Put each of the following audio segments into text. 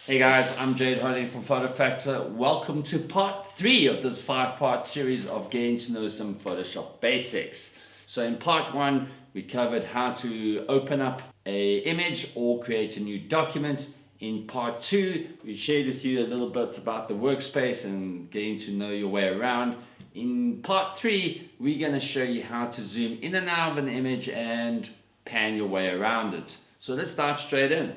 Hey guys, I'm Jade Harding from Photo Factor. Welcome to part 3 of this 5-part series of getting to know some Photoshop basics. So in part 1, we covered how to open up an image or create a new document. In part 2, we shared with you a little bit about the workspace and getting to know your way around. In part 3, we're going to show you how to zoom in and out of an image and pan your way around it. So let's dive straight in.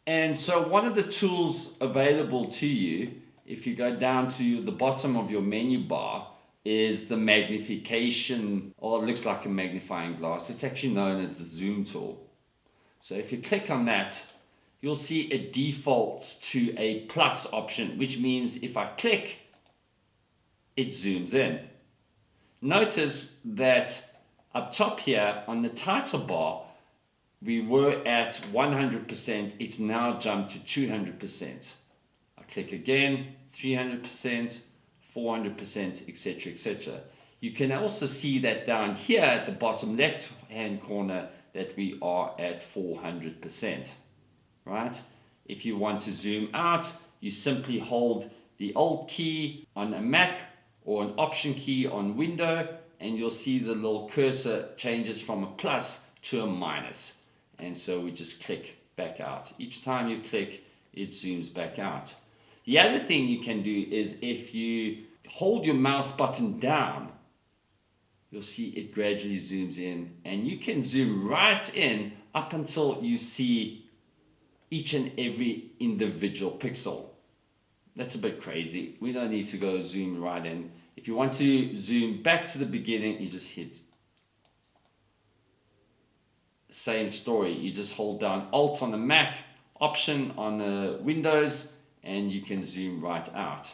And so one of the tools available to you, if you go down to the bottom of your menu bar, is the magnification, or it looks like a magnifying glass. It's actually known as the zoom tool. So if you click on that, you'll see it defaults to a plus option, which means if I click, it zooms in. Notice that up top here on the title bar, we were at 100%, it's now jumped to 200%. I click again, 300%, 400%, etc., etc. You can also see that down here at the bottom left hand corner that we are at 400%, right? If you want to zoom out, you simply hold the Alt key on a Mac or an Option key on Windows, and you'll see the little cursor changes from a plus to a minus. And so we just click back out. Each time you click, it zooms back out. The other thing you can do is if you hold your mouse button down, you'll see it gradually zooms in, and you can zoom right in up until you see each and every individual pixel. That's a bit crazy. We don't need to go zoom right in. If you want to zoom back to the beginning, you just hit same story. You just hold down Alt on the Mac, Option on the Windows, and you can zoom right out.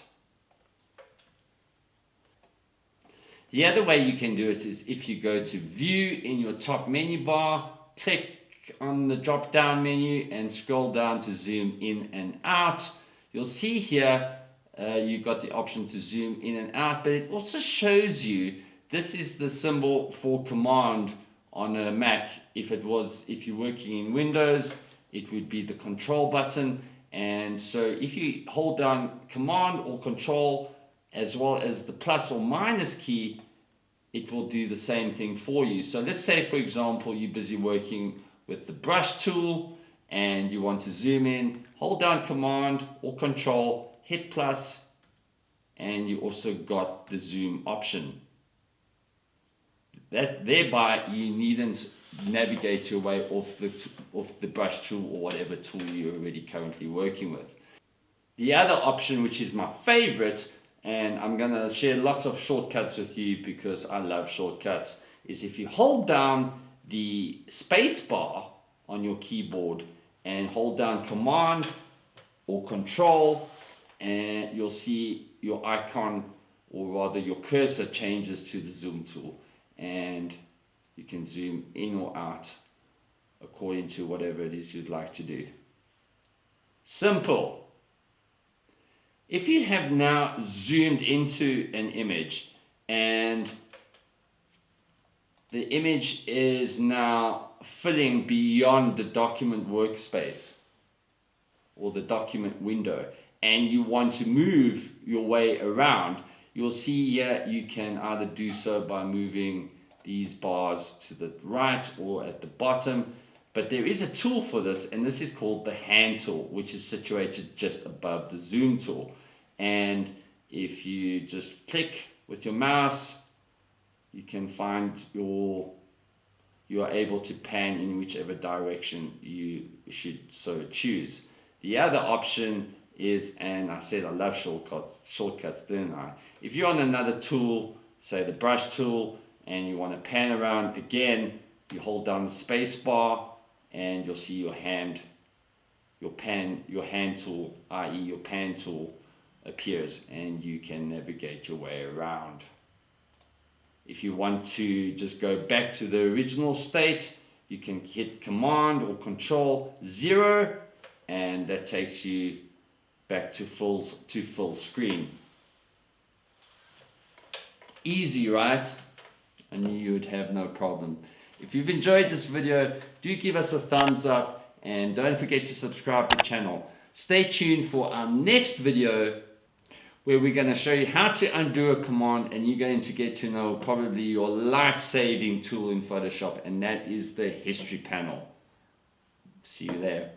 The other way you can do it is if you go to View in your top menu bar, click on the drop down menu and scroll down to zoom in and out. You'll see here you've got the option to zoom in and out, but it also shows you this is the symbol for Command on a Mac. If you're working in Windows, it would be the Control button. And so if you hold down Command or Control as well as the plus or minus key, it will do the same thing for you. So let's say, for example, you're busy working with the brush tool and you want to zoom in, hold down Command or Control, hit plus, and you also got the zoom option. That thereby you needn't navigate your way off the brush tool or whatever tool you're already currently working with. The other option, which is my favorite, and I'm gonna share lots of shortcuts with you because I love shortcuts, is if you hold down the space bar on your keyboard and hold down Command or Control, and you'll see your icon, or rather your cursor, changes to the zoom tool. And you can zoom in or out according to whatever it is you'd like to do. Simple. If you have now zoomed into an image and the image is now filling beyond the document workspace or the document window, and you want to move your way around, you'll see here you can either do so by moving these bars to the right or at the bottom. But there is a tool for this, and this is called the hand tool, which is situated just above the zoom tool. And if you just click with your mouse, you can find you are able to pan in whichever direction you should so choose. The other option is, and I said I love shortcuts, didn't I? If you're on another tool, say the brush tool, and you want to pan around again, you hold down the space bar and you'll see your hand tool, i.e. your pan tool, appears, and you can navigate your way around. If you want to just go back to the original state, you can hit Command or Control 0, and that takes you back to full screen. Easy, right? I knew you would have no problem. If you've enjoyed this video, do give us a thumbs up and don't forget to subscribe to the channel. Stay tuned for our next video where we're going to show you how to undo a command, and you're going to get to know probably your life-saving tool in Photoshop, and that is the history panel. See you there.